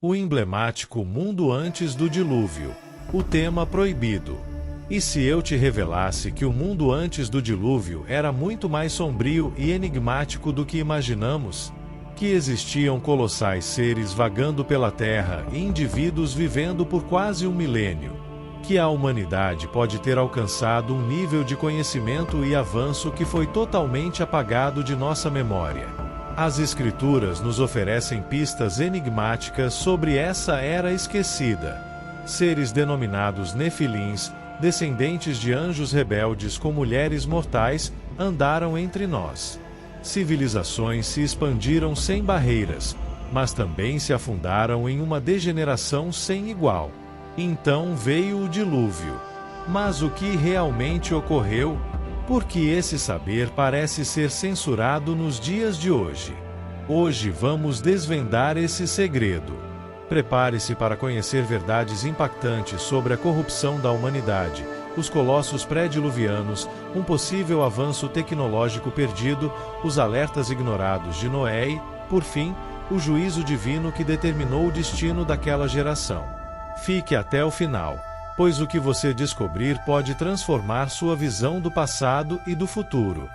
O emblemático mundo antes do dilúvio, o tema proibido. E se eu te revelasse que o mundo antes do dilúvio era muito mais sombrio e enigmático do que imaginamos? Que existiam colossais seres vagando pela Terra e indivíduos vivendo por quase um milênio? Que a humanidade pode ter alcançado um nível de conhecimento e avanço que foi totalmente apagado de nossa memória? As Escrituras nos oferecem pistas enigmáticas sobre essa era esquecida. Seres denominados Nefilins, descendentes de anjos rebeldes com mulheres mortais, andaram entre nós. Civilizações se expandiram sem barreiras, mas também se afundaram em uma degeneração sem igual. Então veio o dilúvio. Mas o que realmente ocorreu? Porque esse saber parece ser censurado nos dias de hoje. Hoje vamos desvendar esse segredo. Prepare-se para conhecer verdades impactantes sobre a corrupção da humanidade, os colossos pré-diluvianos, um possível avanço tecnológico perdido, os alertas ignorados de Noé e, por fim, o juízo divino que determinou o destino daquela geração. Fique até o final, pois o que você descobrir pode transformar sua visão do passado e do futuro.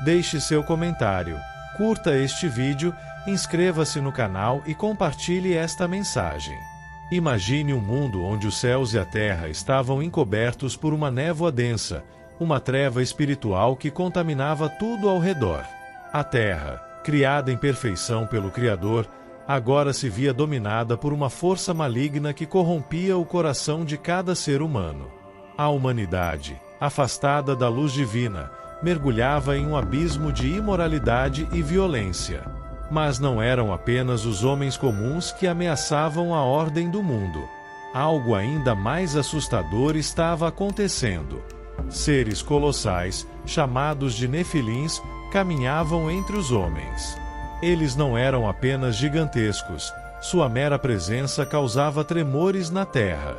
Deixe seu comentário, curta este vídeo, inscreva-se no canal e compartilhe esta mensagem. Imagine um mundo onde os céus e a terra estavam encobertos por uma névoa densa, uma treva espiritual que contaminava tudo ao redor. A terra, criada em perfeição pelo Criador, agora se via dominada por uma força maligna que corrompia o coração de cada ser humano. A humanidade, afastada da luz divina, mergulhava em um abismo de imoralidade e violência. Mas não eram apenas os homens comuns que ameaçavam a ordem do mundo. Algo ainda mais assustador estava acontecendo. Seres colossais, chamados de Nefilins, caminhavam entre os homens. Eles não eram apenas gigantescos, sua mera presença causava tremores na terra.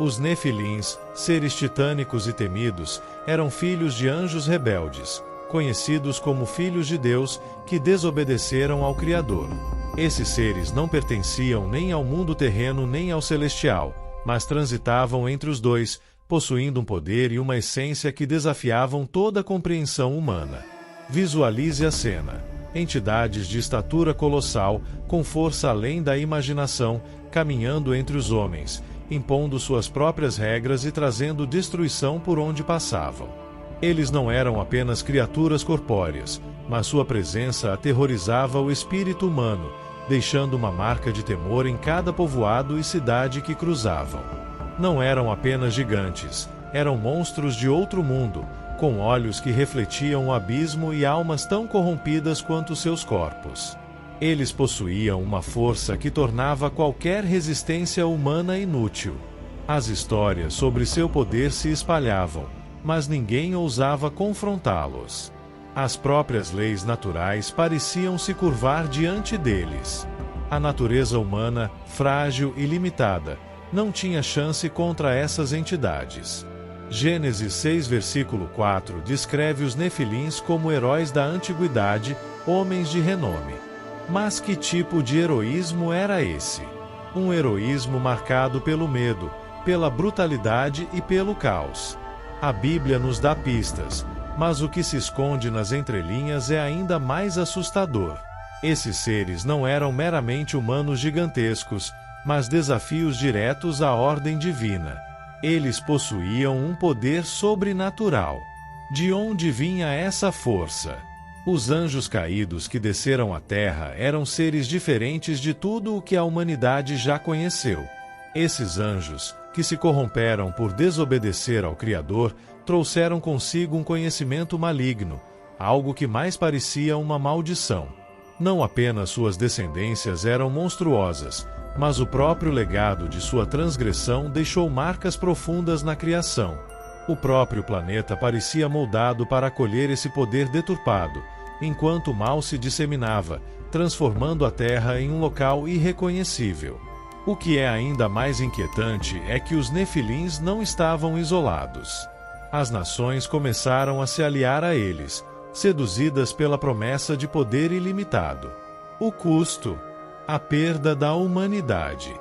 Os Nefilins, seres titânicos e temidos, eram filhos de anjos rebeldes, conhecidos como filhos de Deus, que desobedeceram ao Criador. Esses seres não pertenciam nem ao mundo terreno nem ao celestial, mas transitavam entre os dois, possuindo um poder e uma essência que desafiavam toda a compreensão humana. Visualize a cena. Entidades de estatura colossal, com força além da imaginação, caminhando entre os homens, impondo suas próprias regras e trazendo destruição por onde passavam. Eles não eram apenas criaturas corpóreas, mas sua presença aterrorizava o espírito humano, deixando uma marca de temor em cada povoado e cidade que cruzavam. Não eram apenas gigantes, eram monstros de outro mundo, com olhos que refletiam o abismo e almas tão corrompidas quanto seus corpos. Eles possuíam uma força que tornava qualquer resistência humana inútil. As histórias sobre seu poder se espalhavam, mas ninguém ousava confrontá-los. As próprias leis naturais pareciam se curvar diante deles. A natureza humana, frágil e limitada, não tinha chance contra essas entidades. Gênesis 6 versículo 4 descreve os Nefilins como heróis da antiguidade, homens de renome. Mas que tipo de heroísmo era esse? Um heroísmo marcado pelo medo, pela brutalidade e pelo caos. A Bíblia nos dá pistas, mas o que se esconde nas entrelinhas é ainda mais assustador. Esses seres não eram meramente humanos gigantescos, mas desafios diretos à ordem divina. Eles possuíam um poder sobrenatural. De onde vinha essa força? Os anjos caídos que desceram à terra eram seres diferentes de tudo o que a humanidade já conheceu. Esses anjos, que se corromperam por desobedecer ao Criador, trouxeram consigo um conhecimento maligno, algo que mais parecia uma maldição. Não apenas suas descendências eram monstruosas, mas o próprio legado de sua transgressão deixou marcas profundas na criação. O próprio planeta parecia moldado para acolher esse poder deturpado, enquanto o mal se disseminava, transformando a Terra em um local irreconhecível. O que é ainda mais inquietante é que os Nefilins não estavam isolados. As nações começaram a se aliar a eles, seduzidas pela promessa de poder ilimitado. O custo: a perda da humanidade.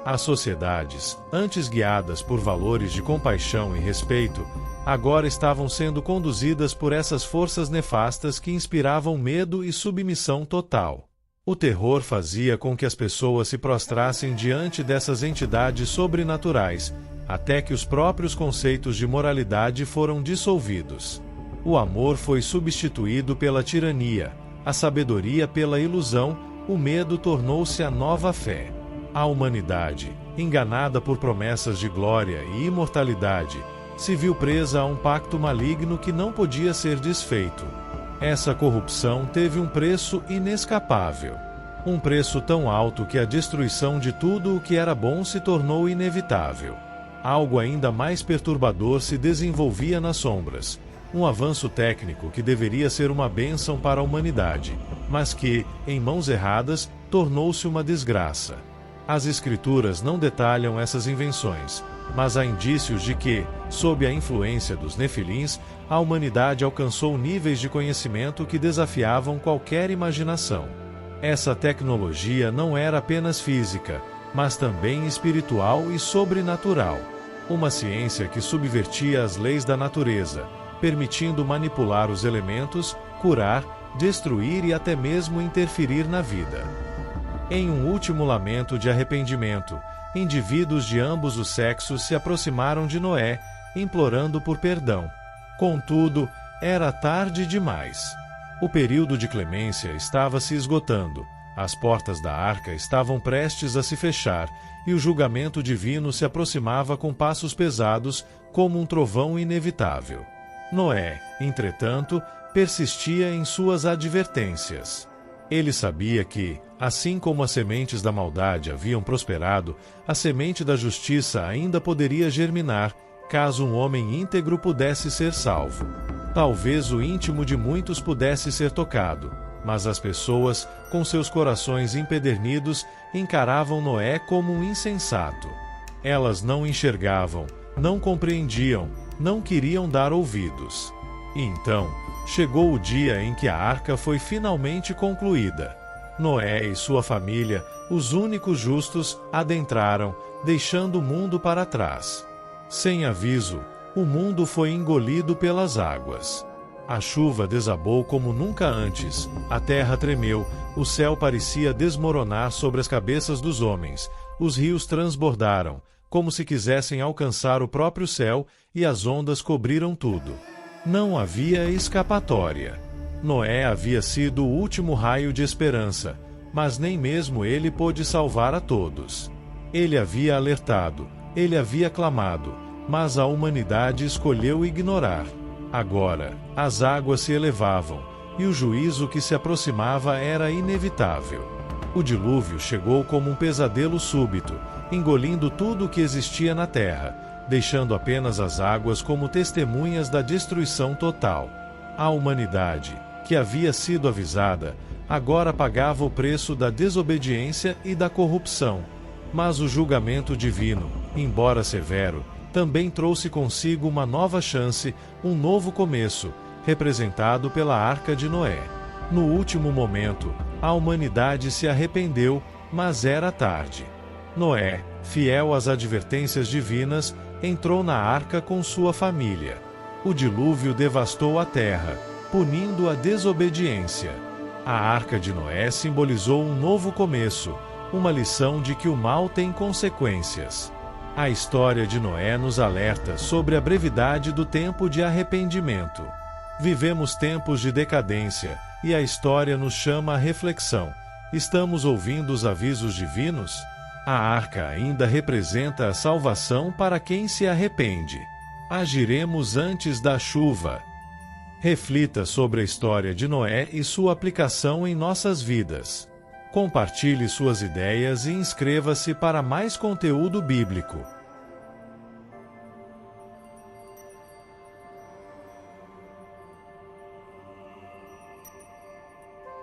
As sociedades, antes guiadas por valores de compaixão e respeito, agora estavam sendo conduzidas por essas forças nefastas que inspiravam medo e submissão total. O terror fazia com que as pessoas se prostrassem diante dessas entidades sobrenaturais, até que os próprios conceitos de moralidade foram dissolvidos. O amor foi substituído pela tirania, a sabedoria pela ilusão, o medo tornou-se a nova fé. A humanidade, enganada por promessas de glória e imortalidade, se viu presa a um pacto maligno que não podia ser desfeito. Essa corrupção teve um preço inescapável. Um preço tão alto que a destruição de tudo o que era bom se tornou inevitável. Algo ainda mais perturbador se desenvolvia nas sombras. Um avanço técnico que deveria ser uma bênção para a humanidade, mas que, em mãos erradas, tornou-se uma desgraça. As Escrituras não detalham essas invenções, mas há indícios de que, sob a influência dos Nefilins, a humanidade alcançou níveis de conhecimento que desafiavam qualquer imaginação. Essa tecnologia não era apenas física, mas também espiritual e sobrenatural. Uma ciência que subvertia as leis da natureza, permitindo manipular os elementos, curar, destruir e até mesmo interferir na vida. Em um último lamento de arrependimento, indivíduos de ambos os sexos se aproximaram de Noé, implorando por perdão. Contudo, era tarde demais. O período de clemência estava se esgotando, as portas da arca estavam prestes a se fechar, e o julgamento divino se aproximava com passos pesados, como um trovão inevitável. Noé, entretanto, persistia em suas advertências. Ele sabia que, assim como as sementes da maldade haviam prosperado, a semente da justiça ainda poderia germinar, caso um homem íntegro pudesse ser salvo. Talvez o íntimo de muitos pudesse ser tocado, mas as pessoas, com seus corações empedernidos, encaravam Noé como um insensato. Elas não enxergavam, não compreendiam, não queriam dar ouvidos. E então, chegou o dia em que a arca foi finalmente concluída. Noé e sua família, os únicos justos, adentraram, deixando o mundo para trás. Sem aviso, o mundo foi engolido pelas águas. A chuva desabou como nunca antes, a terra tremeu, o céu parecia desmoronar sobre as cabeças dos homens, os rios transbordaram, como se quisessem alcançar o próprio céu, e as ondas cobriram tudo. Não havia escapatória. Noé havia sido o último raio de esperança, mas nem mesmo ele pôde salvar a todos. Ele havia alertado, ele havia clamado, mas a humanidade escolheu ignorar. Agora, as águas se elevavam, e o juízo que se aproximava era inevitável. O dilúvio chegou como um pesadelo súbito, engolindo tudo o que existia na terra, deixando apenas as águas como testemunhas da destruição total. A humanidade, que havia sido avisada, agora pagava o preço da desobediência e da corrupção. Mas o julgamento divino, embora severo, também trouxe consigo uma nova chance, um novo começo, representado pela Arca de Noé. No último momento, a humanidade se arrependeu, mas era tarde. Noé, fiel às advertências divinas, entrou na arca com sua família. O dilúvio devastou a terra, punindo a desobediência. A Arca de Noé simbolizou um novo começo, uma lição de que o mal tem consequências. A história de Noé nos alerta sobre a brevidade do tempo de arrependimento. Vivemos tempos de decadência, e a história nos chama à reflexão. Estamos ouvindo os avisos divinos? A arca ainda representa a salvação para quem se arrepende. Agiremos antes da chuva. Reflita sobre a história de Noé e sua aplicação em nossas vidas. Compartilhe suas ideias e inscreva-se para mais conteúdo bíblico.